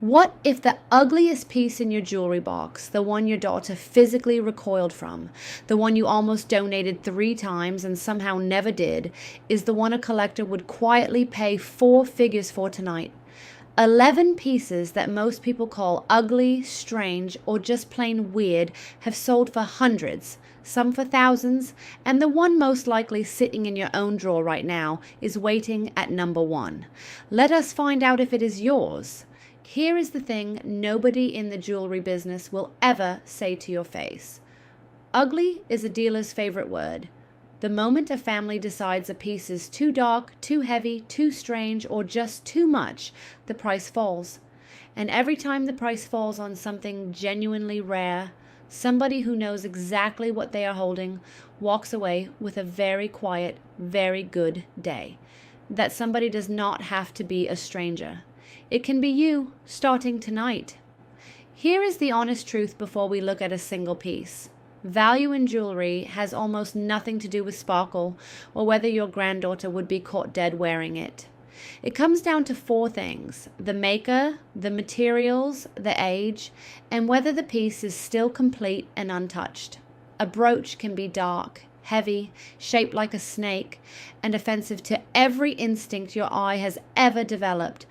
What if the ugliest piece in your jewelry box, the one your daughter physically recoiled from, the one you almost donated 3 times and somehow never did, is the one a collector would quietly pay 4 figures for tonight? 11 pieces that most people call ugly, strange, or just plain weird have sold for hundreds, some for thousands, and the one most likely sitting in your own drawer right now is waiting at number 1. Let us find out if it is yours. Here is the thing nobody in the jewelry business will ever say to your face. Ugly is a dealer's favorite word. The moment a family decides a piece is too dark, too heavy, too strange, or just too much, the price falls. And every time the price falls on something genuinely rare, somebody who knows exactly what they are holding walks away with a very quiet, very good day. That somebody does not have to be a stranger. It can be you, starting tonight. Here is the honest truth before we look at a single piece. Value in jewelry has almost nothing to do with sparkle or whether your granddaughter would be caught dead wearing it. It comes down to 4 things: the maker, the materials, the age, and whether the piece is still complete and untouched. A brooch can be dark, heavy, shaped like a snake, and offensive to every instinct your eye has ever developed,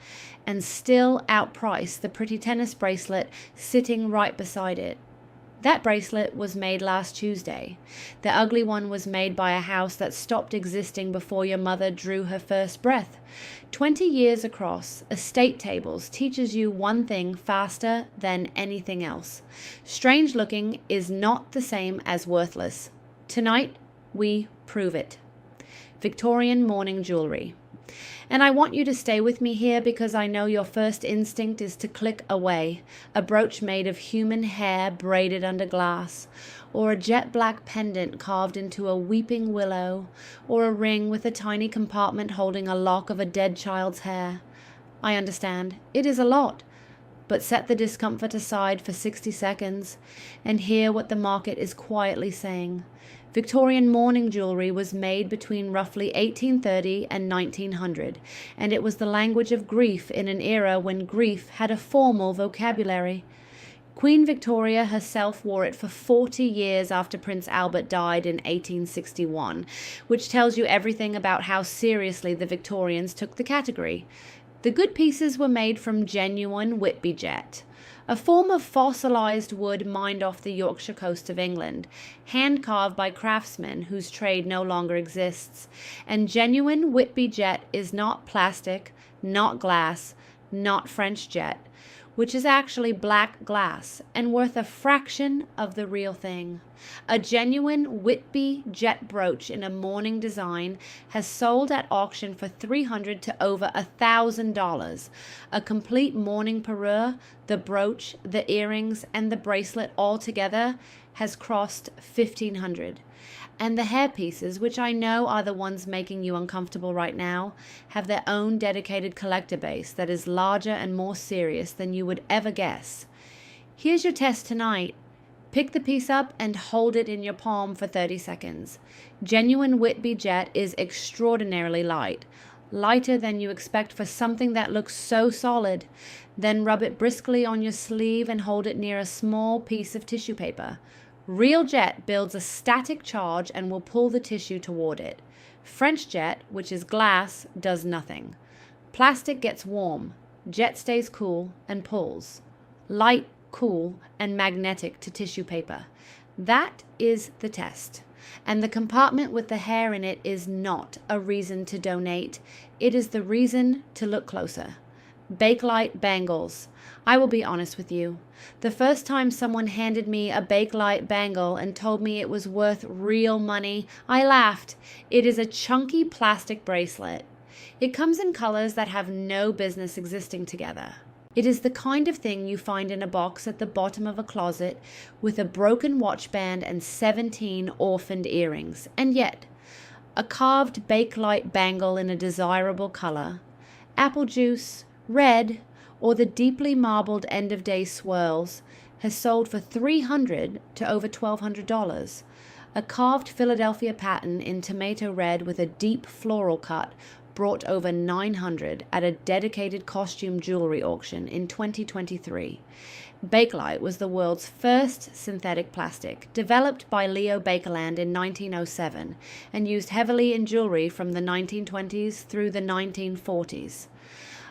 and still outprice the pretty tennis bracelet sitting right beside it. That bracelet was made last Tuesday. The ugly one was made by a house that stopped existing before your mother drew her first breath. 20 years across, estate tables teaches you one thing faster than anything else. Strange looking is not the same as worthless. Tonight, we prove it. Victorian mourning jewelry. And I want you to stay with me here because I know your first instinct is to click away. A brooch made of human hair braided under glass, or a jet black pendant carved into a weeping willow, or a ring with a tiny compartment holding a lock of a dead child's hair. I understand. It is a lot. But set the discomfort aside for 60 seconds and hear what the market is quietly saying. Victorian mourning jewelry was made between roughly 1830 and 1900, and it was the language of grief in an era when grief had a formal vocabulary. Queen Victoria herself wore it for 40 years after Prince Albert died in 1861, which tells you everything about how seriously the Victorians took the category. The good pieces were made from genuine Whitby jet, a form of fossilized wood mined off the Yorkshire coast of England, hand-carved by craftsmen whose trade no longer exists. And genuine Whitby jet is not plastic, not glass, not French jet, which is actually black glass and worth a fraction of the real thing. A genuine Whitby jet brooch in a mourning design has sold at auction for $300 to over $1,000. A complete mourning parure, the brooch, the earrings, and the bracelet all together has crossed $1,500. And the hair pieces, which I know are the ones making you uncomfortable right now, have their own dedicated collector base that is larger and more serious than you would ever guess. Here's your test tonight. Pick the piece up and hold it in your palm for 30 seconds. Genuine Whitby jet is extraordinarily light, lighter than you expect for something that looks so solid. Then rub it briskly on your sleeve and hold it near a small piece of tissue paper. Real jet builds a static charge and will pull the tissue toward it. French jet, which is glass, does nothing. Plastic gets warm. Jet stays cool and pulls. Light, cool, and magnetic to tissue paper. That is the test. And the compartment with the hair in it is not a reason to donate. It is the reason to look closer. Bakelite bangles. I will be honest with you. The first time someone handed me a Bakelite bangle and told me it was worth real money, I laughed. It is a chunky plastic bracelet. It comes in colors that have no business existing together. It is the kind of thing you find in a box at the bottom of a closet with a broken watch band and 17 orphaned earrings. And yet, a carved Bakelite bangle in a desirable color, apple juice, red, or the deeply marbled end-of-day swirls, has sold for $300 to over $1,200. A carved Philadelphia pattern in tomato red with a deep floral cut brought over 900 at a dedicated costume jewelry auction in 2023. Bakelite was the world's first synthetic plastic, developed by Leo Baekeland in 1907 and used heavily in jewelry from the 1920s through the 1940s.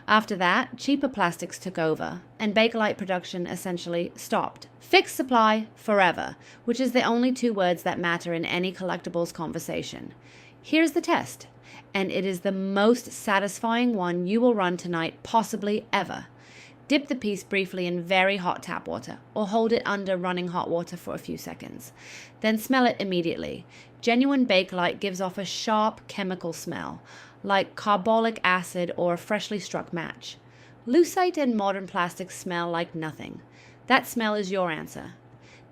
After that, cheaper plastics took over, and Bakelite production essentially stopped. Fixed supply forever, which is the only two words that matter in any collectibles conversation. Here's the test, and it is the most satisfying one you will run tonight, possibly ever. Dip the piece briefly in very hot tap water, or hold it under running hot water for a few seconds. Then smell it immediately. Genuine Bakelite gives off a sharp chemical smell, like carbolic acid or a freshly struck match. Lucite and modern plastics smell like nothing. That smell is your answer.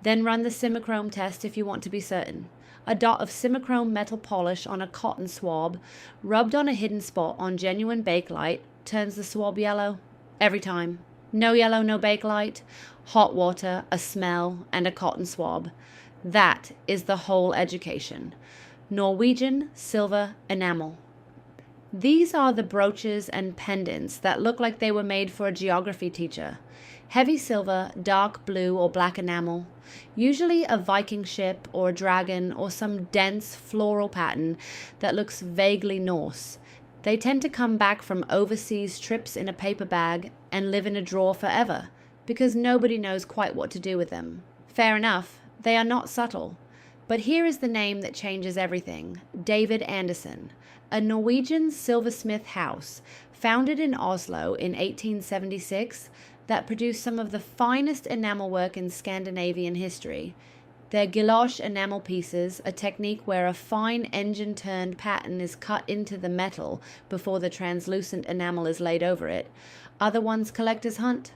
Then run the Simichrome test if you want to be certain. A dot of Simichrome metal polish on a cotton swab, rubbed on a hidden spot on genuine Bakelite, turns the swab yellow. Every time. No yellow, no Bakelite. Hot water, a smell, and a cotton swab. That is the whole education. Norwegian silver enamel. These are the brooches and pendants that look like they were made for a geography teacher. Heavy silver, dark blue or black enamel, usually a Viking ship or a dragon or some dense floral pattern that looks vaguely Norse. They tend to come back from overseas trips in a paper bag and live in a drawer forever because nobody knows quite what to do with them. Fair enough, they are not subtle. But here is the name that changes everything. David Anderson, a Norwegian silversmith house founded in Oslo in 1876 that produced some of the finest enamel work in Scandinavian history. Their guilloche enamel pieces, a technique where a fine engine-turned pattern is cut into the metal before the translucent enamel is laid over it, are the ones collectors hunt.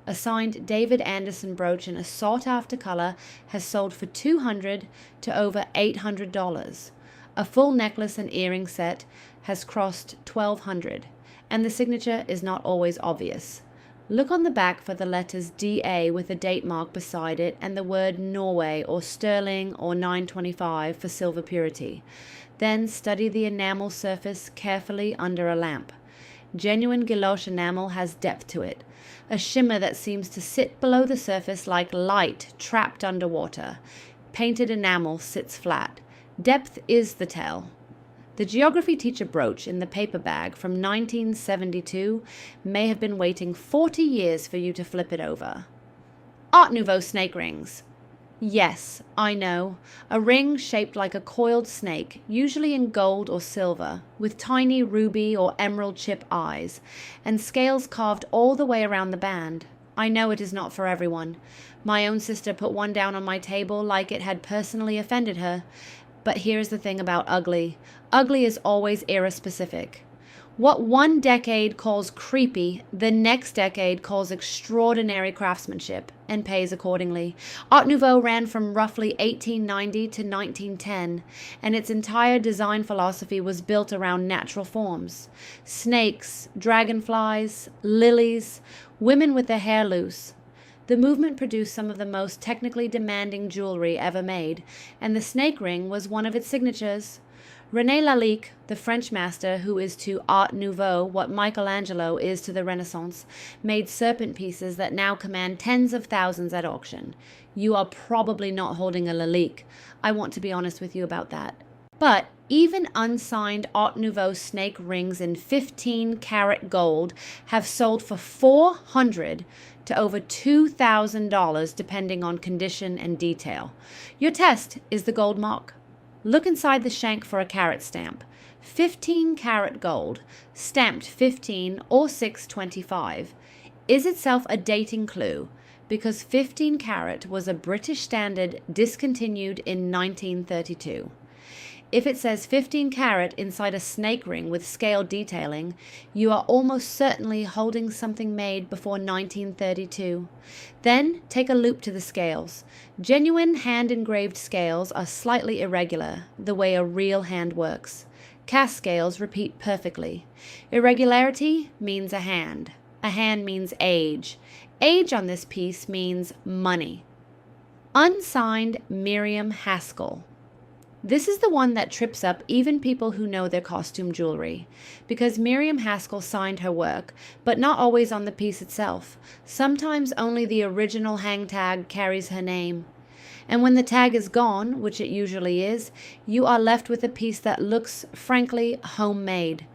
A signed David Anderson brooch in a sought-after color has sold for $200 to over $800. A full necklace and earring set has crossed $1,200, and the signature is not always obvious. Look on the back for the letters DA with a date mark beside it and the word Norway or sterling or 925 for silver purity. Then study the enamel surface carefully under a lamp. Genuine guilloche enamel has depth to it, a shimmer that seems to sit below the surface like light trapped underwater. Painted enamel sits flat. Depth is the tell. The geography teacher brooch in the paper bag from 1972 may have been waiting 40 years for you to flip it over. Art Nouveau snake rings. Yes, I know. A ring shaped like a coiled snake, usually in gold or silver, with tiny ruby or emerald chip eyes, and scales carved all the way around the band. I know it is not for everyone. My own sister put one down on my table like it had personally offended her. But here's the thing about ugly. Ugly is always era-specific. What one decade calls creepy, the next decade calls extraordinary craftsmanship and pays accordingly. Art Nouveau ran from roughly 1890 to 1910, and its entire design philosophy was built around natural forms. Snakes, dragonflies, lilies, women with their hair loose. The movement produced some of the most technically demanding jewelry ever made, and the snake ring was one of its signatures. René Lalique, the French master who is to Art Nouveau what Michelangelo is to the Renaissance, made serpent pieces that now command tens of thousands at auction. You are probably not holding a Lalique. I want to be honest with you about that. But even unsigned Art Nouveau snake rings in 15-karat gold have sold for $400 to over $2,000 depending on condition and detail. Your test is the gold mark. Look inside the shank for a carat stamp. 15-karat gold, stamped 15 or 625, is itself a dating clue because 15-karat was a British standard discontinued in 1932. If it says 15-karat inside a snake ring with scale detailing, you are almost certainly holding something made before 1932. Then take a loop to the scales. Genuine hand-engraved scales are slightly irregular, the way a real hand works. Cast scales repeat perfectly. Irregularity means a hand. A hand means age. Age on this piece means money. Unsigned Miriam Haskell. This is the one that trips up even people who know their costume jewelry, because Miriam Haskell signed her work, but not always on the piece itself. Sometimes only the original hang tag carries her name. And when the tag is gone, which it usually is, you are left with a piece that looks, frankly, homemade.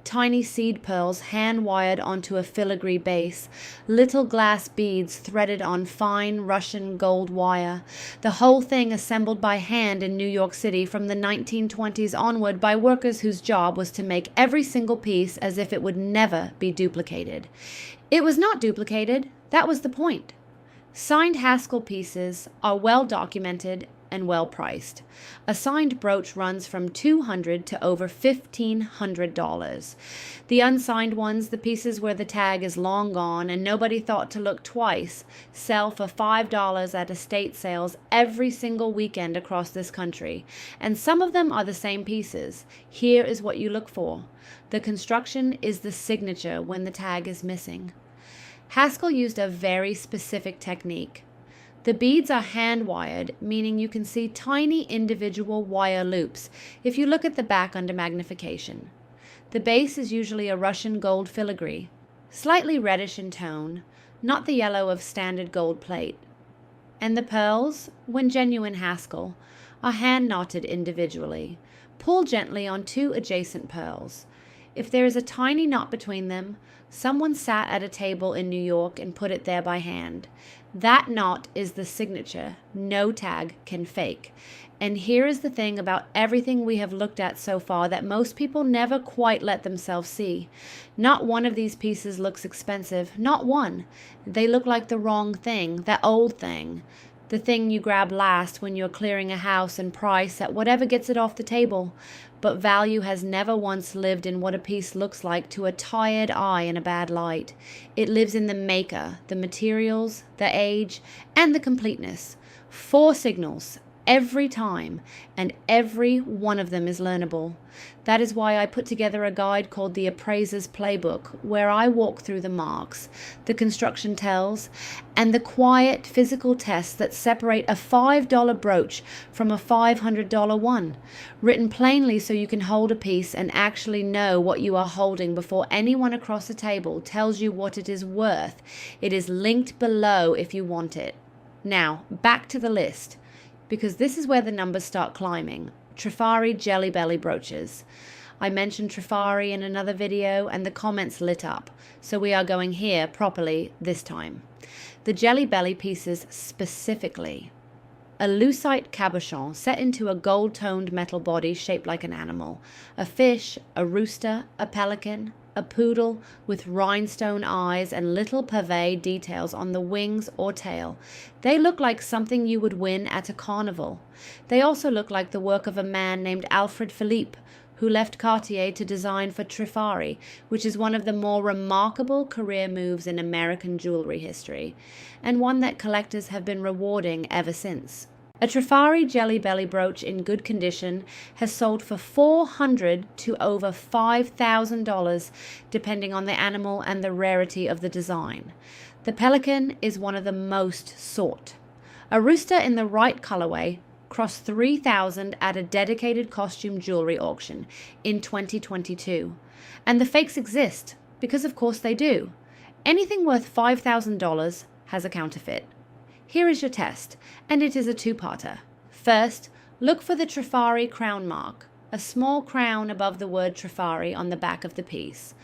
Tiny seed pearls hand-wired onto a filigree base, little glass beads threaded on fine Russian gold wire, the whole thing assembled by hand in New York City from the 1920s onward by workers whose job was to make every single piece as if it would never be duplicated. It was not duplicated, that was the point. Signed Haskell pieces are well documented and well priced. A signed brooch runs from $200 to over $1,500. The unsigned ones, the pieces where the tag is long gone and nobody thought to look twice, sell for $5 at estate sales every single weekend across this country. And some of them are the same pieces. Here is what you look for. The construction is the signature when the tag is missing. Haskell used a very specific technique. The beads are hand-wired, meaning you can see tiny individual wire loops if you look at the back under magnification. The base is usually a Russian gold filigree, slightly reddish in tone, not the yellow of standard gold plate. And the pearls, when genuine Haskell, are hand-knotted individually. Pull gently on two adjacent pearls. If there is a tiny knot between them, someone sat at a table in New York and put it there by hand. That knot is the signature no tag can fake. And here is the thing about everything we have looked at so far that most people never quite let themselves see. Not one of these pieces looks expensive, not one. They look like the wrong thing, that old thing. The thing you grab last when you're clearing a house and price at whatever gets it off the table. But value has never once lived in what a piece looks like to a tired eye in a bad light. It lives in the maker, the materials, the age, and the completeness. 4 signals every time, and every one of them is learnable. That is why I put together a guide called the Appraiser's Playbook, where I walk through the marks, the construction tells, and the quiet physical tests that separate a $5 brooch from a $500 one, written plainly so you can hold a piece and actually know what you are holding before anyone across the table tells you what it is worth. It is linked below if you want it. Now, back to the list, because this is where the numbers start climbing. Trifari Jelly Belly brooches. I mentioned Trifari in another video and the comments lit up, so we are going here properly this time. The Jelly Belly pieces specifically. A lucite cabochon set into a gold-toned metal body shaped like an animal. A fish, a rooster, a pelican, a poodle with rhinestone eyes and little pavé details on the wings or tail. They look like something you would win at a carnival. They also look like the work of a man named Alfred Philippe, who left Cartier to design for Trifari, which is one of the more remarkable career moves in American jewelry history, and one that collectors have been rewarding ever since. A Trifari Jelly Belly brooch in good condition has sold for $400 to over $5,000, depending on the animal and the rarity of the design. The pelican is one of the most sought. A rooster in the right colorway crossed $3,000 at a dedicated costume jewelry auction in 2022. And the fakes exist, because of course they do. Anything worth $5,000 has a counterfeit. Here is your test, and it is a 2-parter. First, look for the Trifari crown mark, a small crown above the word Trifari on the back of the piece.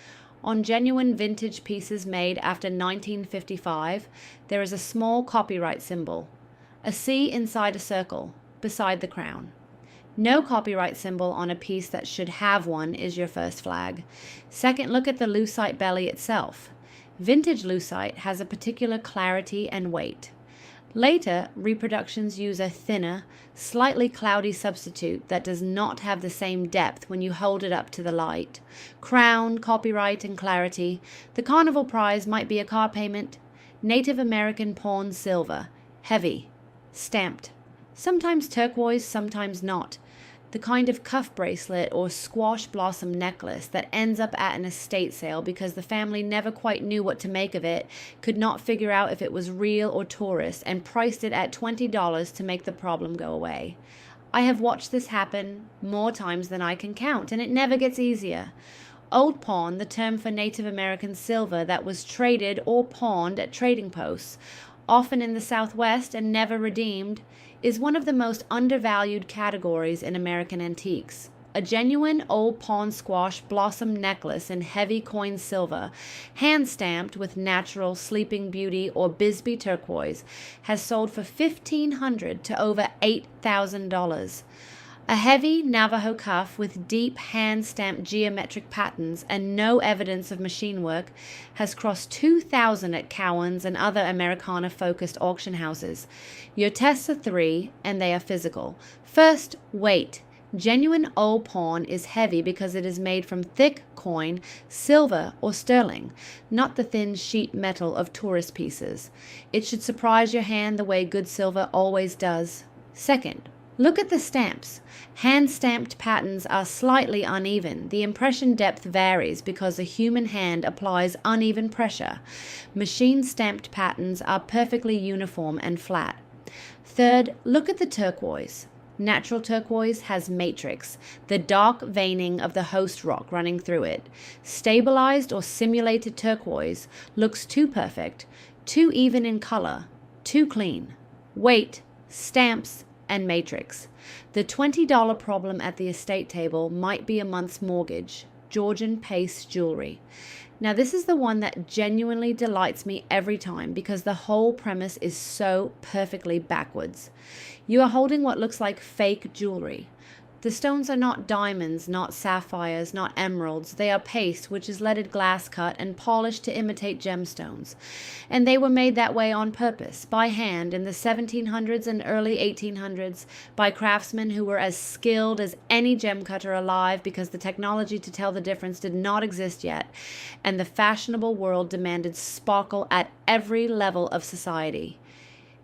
On genuine vintage pieces made after 1955, there is a small copyright symbol, a C inside a circle, beside the crown. No copyright symbol on a piece that should have one is your first flag. Second, look at the lucite belly itself. Vintage lucite has a particular clarity and weight. Later, reproductions use a thinner, slightly cloudy substitute that does not have the same depth when you hold it up to the light. Crown, copyright, and clarity. The carnival prize might be a car payment. Native American pawn silver. Heavy. Stamped. Sometimes turquoise, sometimes not. The kind of cuff bracelet or squash blossom necklace that ends up at an estate sale because the family never quite knew what to make of it, could not figure out if it was real or tourist, and priced it at $20 to make the problem go away. I have watched this happen more times than I can count, and it never gets easier. Old pawn, the term for Native American silver that was traded or pawned at trading posts, often in the Southwest and never redeemed, is one of the most undervalued categories in American antiques. A genuine old pawn squash blossom necklace in heavy coin silver, hand-stamped with natural Sleeping Beauty or Bisbee turquoise, has sold for $1,500 to over $8,000. A heavy Navajo cuff with deep hand-stamped geometric patterns and no evidence of machine work has crossed $2,000 at Cowan's and other Americana-focused auction houses. Your tests are 3, and they are physical. First, weight. Genuine old pawn is heavy because it is made from thick coin, silver or sterling, not the thin sheet metal of tourist pieces. It should surprise your hand the way good silver always does. Second, look at the stamps. Hand-stamped patterns are slightly uneven. The impression depth varies because a human hand applies uneven pressure. Machine-stamped patterns are perfectly uniform and flat. Third, look at the turquoise. Natural turquoise has matrix, the dark veining of the host rock running through it. Stabilized or simulated turquoise looks too perfect, too even in color, too clean. Weight, stamps, and matrix. The $20 problem at the estate table might be a month's mortgage. Georgian paste jewelry. Now this is the one that genuinely delights me every time because the whole premise is so perfectly backwards. You are holding what looks like fake jewelry. The stones are not diamonds, not sapphires, not emeralds. They are paste, which is leaded glass cut and polished to imitate gemstones. And they were made that way on purpose, by hand, in the 1700s and early 1800s, by craftsmen who were as skilled as any gem cutter alive because the technology to tell the difference did not exist yet, and the fashionable world demanded sparkle at every level of society.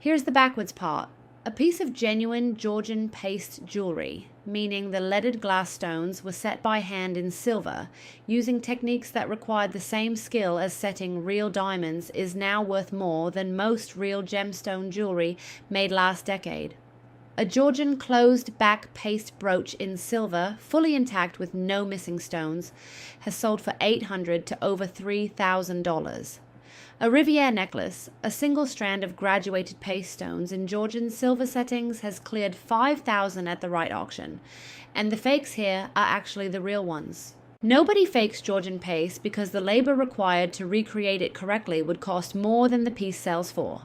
Here's the backwards part. A piece of genuine Georgian paste jewelry, meaning the leaded glass stones were set by hand in silver, using techniques that required the same skill as setting real diamonds, is now worth more than most real gemstone jewelry made last decade. A Georgian closed-back paste brooch in silver, fully intact with no missing stones, has sold for $800 to over $3,000. A Riviere necklace, a single strand of graduated paste stones in Georgian silver settings, has cleared $5,000 at the right auction, and the fakes here are actually the real ones. Nobody fakes Georgian paste because the labor required to recreate it correctly would cost more than the piece sells for.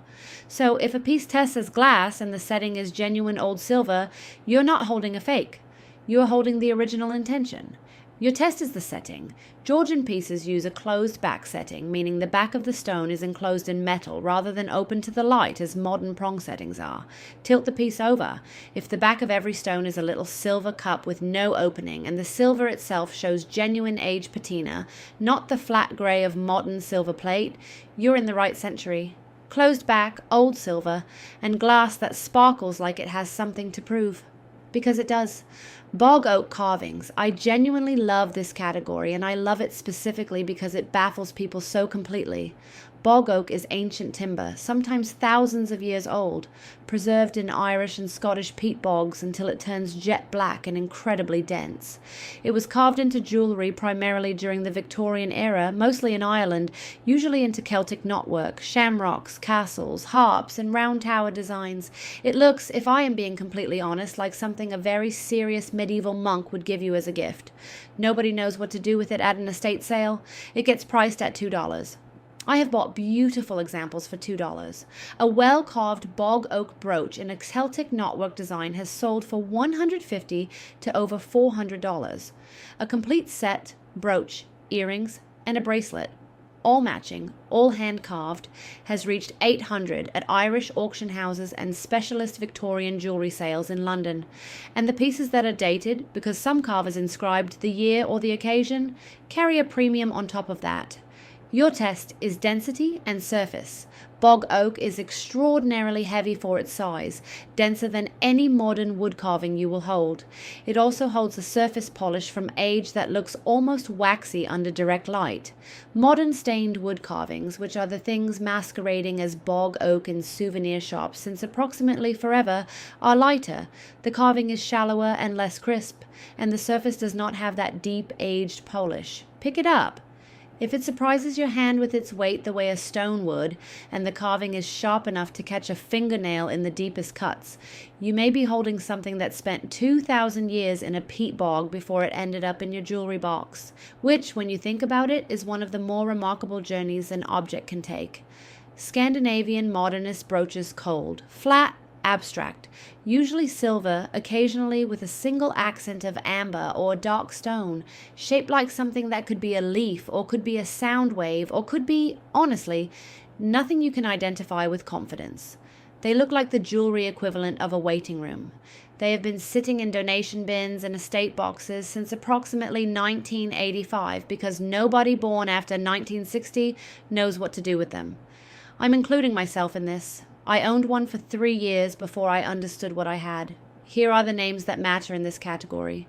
So if a piece tests as glass and the setting is genuine old silver, you're not holding a fake. You are holding the original intention. Your test is the setting. Georgian pieces use a closed back setting, meaning the back of the stone is enclosed in metal rather than open to the light as modern prong settings are. Tilt the piece over. If the back of every stone is a little silver cup with no opening and the silver itself shows genuine age patina, not the flat gray of modern silver plate, you're in the right century. Closed back, old silver, and glass that sparkles like it has something to prove. Because it does. Bog oak carvings. I genuinely love this category, and I love it specifically because it baffles people so completely. Bog oak is ancient timber, sometimes thousands of years old, preserved in Irish and Scottish peat bogs until it turns jet black and incredibly dense. It was carved into jewellery primarily during the Victorian era, mostly in Ireland, usually into Celtic knotwork, shamrocks, castles, harps, and round tower designs. It looks, if I am being completely honest, like something a very serious medieval monk would give you as a gift. Nobody knows what to do with it at an estate sale. It gets priced at $2. I have bought beautiful examples for $2. A well-carved bog oak brooch in a Celtic knotwork design has sold for $150 to over $400. A complete set, brooch, earrings, and a bracelet, all matching, all hand-carved, has reached $800 at Irish auction houses and specialist Victorian jewellery sales in London. And the pieces that are dated, because some carvers inscribed the year or the occasion, carry a premium on top of that. Your test is density and surface. Bog oak is extraordinarily heavy for its size, denser than any modern wood carving you will hold. It also holds a surface polish from age that looks almost waxy under direct light. Modern stained wood carvings, which are the things masquerading as bog oak in souvenir shops since approximately forever, are lighter. The carving is shallower and less crisp, and the surface does not have that deep aged polish. Pick it up. If it surprises your hand with its weight the way a stone would, and the carving is sharp enough to catch a fingernail in the deepest cuts, you may be holding something that spent 2,000 years in a peat bog before it ended up in your jewelry box, which, when you think about it, is one of the more remarkable journeys an object can take. Scandinavian modernist brooches cold, flat, abstract, usually silver, occasionally with a single accent of amber or dark stone, shaped like something that could be a leaf or could be a sound wave or could be, honestly, nothing you can identify with confidence. They look like the jewelry equivalent of a waiting room. They have been sitting in donation bins and estate boxes since approximately 1985 because nobody born after 1960 knows what to do with them. I'm including myself in this. I owned one for 3 years before I understood what I had. Here are the names that matter in this category.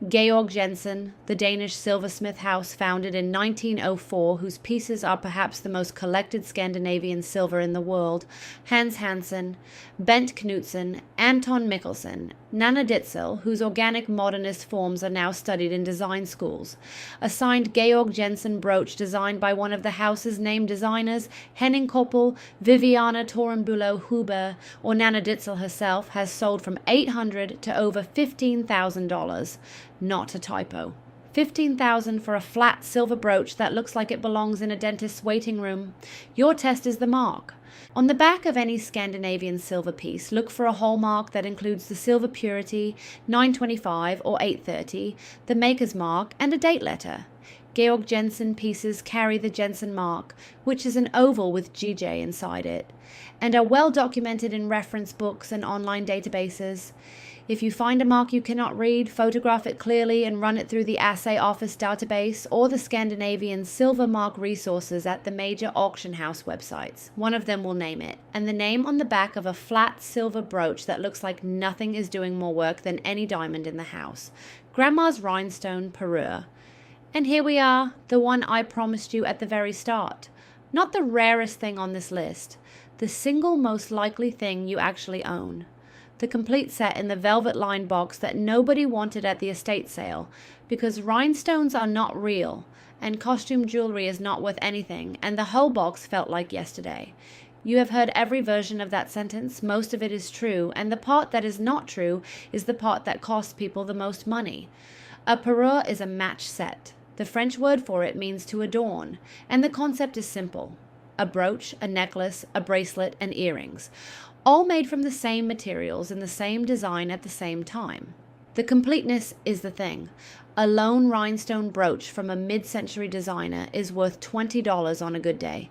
Georg Jensen, the Danish silversmith house founded in 1904, whose pieces are perhaps the most collected Scandinavian silver in the world, Hans Hansen, Bent Knudsen, Anton Mikkelsen, Nana Ditzel, whose organic modernist forms are now studied in design schools, a signed Georg Jensen brooch designed by one of the house's named designers, Henning Koppel, Viviana Torenbulow Huber, or Nana Ditzel herself, has sold from $800 to over $15,000. Not a typo. $15,000 for a flat silver brooch that looks like it belongs in a dentist's waiting room. Your test is the mark. On the back of any Scandinavian silver piece, look for a hallmark that includes the silver purity, 925 or 830, the maker's mark, and a date letter. Georg Jensen pieces carry the Jensen mark, which is an oval with GJ inside it, and are well documented in reference books and online databases. If you find a mark you cannot read, photograph it clearly and run it through the Assay Office database or the Scandinavian silver mark resources at the major auction house websites. One of them will name it, and the name on the back of a flat silver brooch that looks like nothing is doing more work than any diamond in the house. Grandma's rhinestone parure. And here we are, the one I promised you at the very start. Not the rarest thing on this list, the single most likely thing you actually own. The complete set in the velvet-lined box that nobody wanted at the estate sale, because rhinestones are not real, and costume jewelry is not worth anything, and the whole box felt like yesterday. You have heard every version of that sentence. Most of it is true, and the part that is not true is the part that costs people the most money. A parure is a match set. The French word for it means to adorn, and the concept is simple. A brooch, a necklace, a bracelet, and earrings, all made from the same materials in the same design at the same time. The completeness is the thing. A lone rhinestone brooch from a mid-century designer is worth $20 on a good day.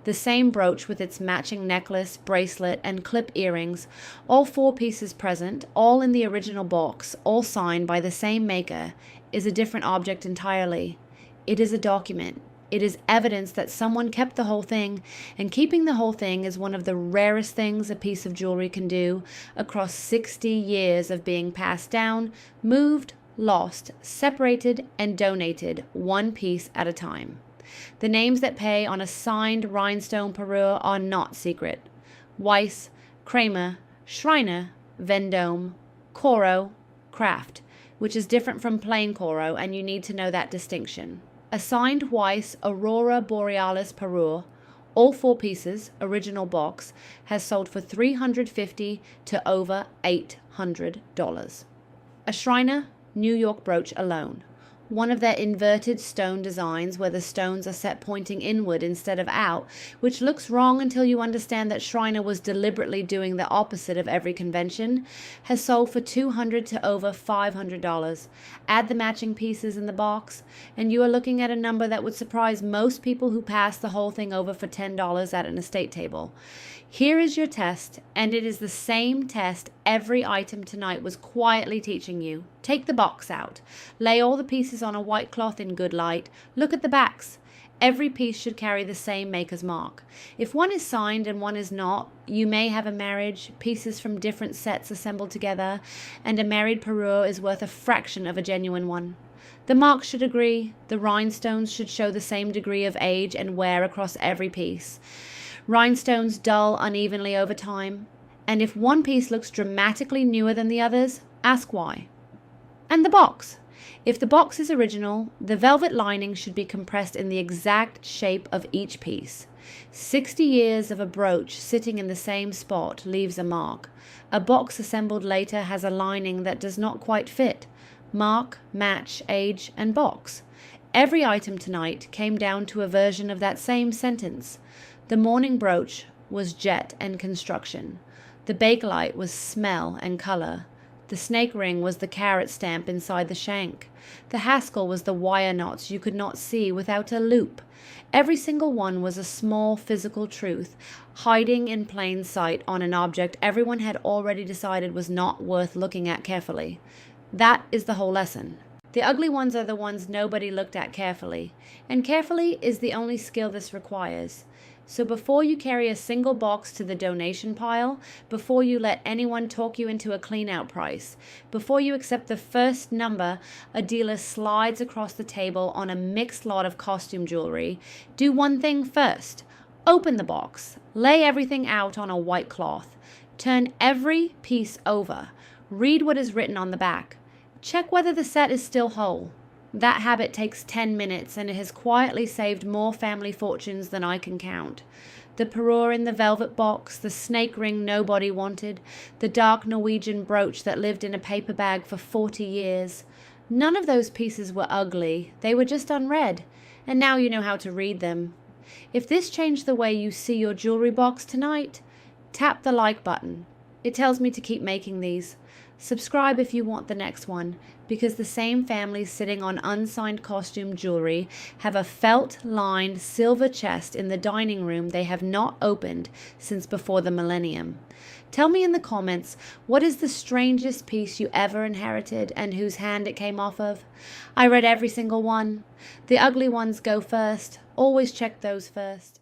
The same brooch with its matching necklace, bracelet, and clip earrings, all 4 pieces present, all in the original box, all signed by the same maker, is a different object entirely. It is a document. It is evidence that someone kept the whole thing, and keeping the whole thing is one of the rarest things a piece of jewelry can do across 60 years of being passed down, moved, lost, separated, and donated, one piece at a time. The names that pay on a signed rhinestone parure are not secret. Weiss, Kramer, Schreiner, Vendome, Coro, Kraft, which is different from plain Coro, and you need to know that distinction. A signed Weiss Aurora Borealis parure, all 4 pieces, original box, has sold for $350 to over $800. A Schreiner New York brooch alone, one of their inverted stone designs where the stones are set pointing inward instead of out, which looks wrong until you understand that Schreiner was deliberately doing the opposite of every convention, has sold for $200 to over $500. Add the matching pieces in the box, and you are looking at a number that would surprise most people who pass the whole thing over for $10 at an estate table. Here is your test, and it is the same test every item tonight was quietly teaching you. Take the box out. Lay all the pieces on a white cloth in good light. Look at the backs. Every piece should carry the same maker's mark. If one is signed and one is not, you may have a marriage, pieces from different sets assembled together, and a married parure is worth a fraction of a genuine one. The marks should agree, the rhinestones should show the same degree of age and wear across every piece. Rhinestones dull unevenly over time, and if one piece looks dramatically newer than the others, ask why. And the box. If the box is original, the velvet lining should be compressed in the exact shape of each piece. 60 years of a brooch sitting in the same spot leaves a mark. A box assembled later has a lining that does not quite fit. Mark, match, age, and box. Every item tonight came down to a version of that same sentence. The mourning brooch was jet and construction. The Bakelite was smell and color. The snake ring was the carrot stamp inside the shank. The Haskell was the wire knots you could not see without a loop. Every single one was a small physical truth, hiding in plain sight on an object everyone had already decided was not worth looking at carefully. That is the whole lesson. The ugly ones are the ones nobody looked at carefully, and carefully is the only skill this requires. So before you carry a single box to the donation pile, before you let anyone talk you into a clean-out price, before you accept the first number a dealer slides across the table on a mixed lot of costume jewelry, do one thing first. Open the box. Lay everything out on a white cloth. Turn every piece over. Read what is written on the back. Check whether the set is still whole. That habit takes 10 minutes, and it has quietly saved more family fortunes than I can count. The parure in the velvet box, the snake ring nobody wanted, the dark Norwegian brooch that lived in a paper bag for 40 years. None of those pieces were ugly. They were just unread, and now you know how to read them. If this changed the way you see your jewelry box tonight, tap the like button. It tells me to keep making these. Subscribe if you want the next one, because the same families sitting on unsigned costume jewelry have a felt-lined silver chest in the dining room they have not opened since before the millennium. Tell me in the comments, what is the strangest piece you ever inherited and whose hand it came off of? I read every single one. The ugly ones go first. Always check those first.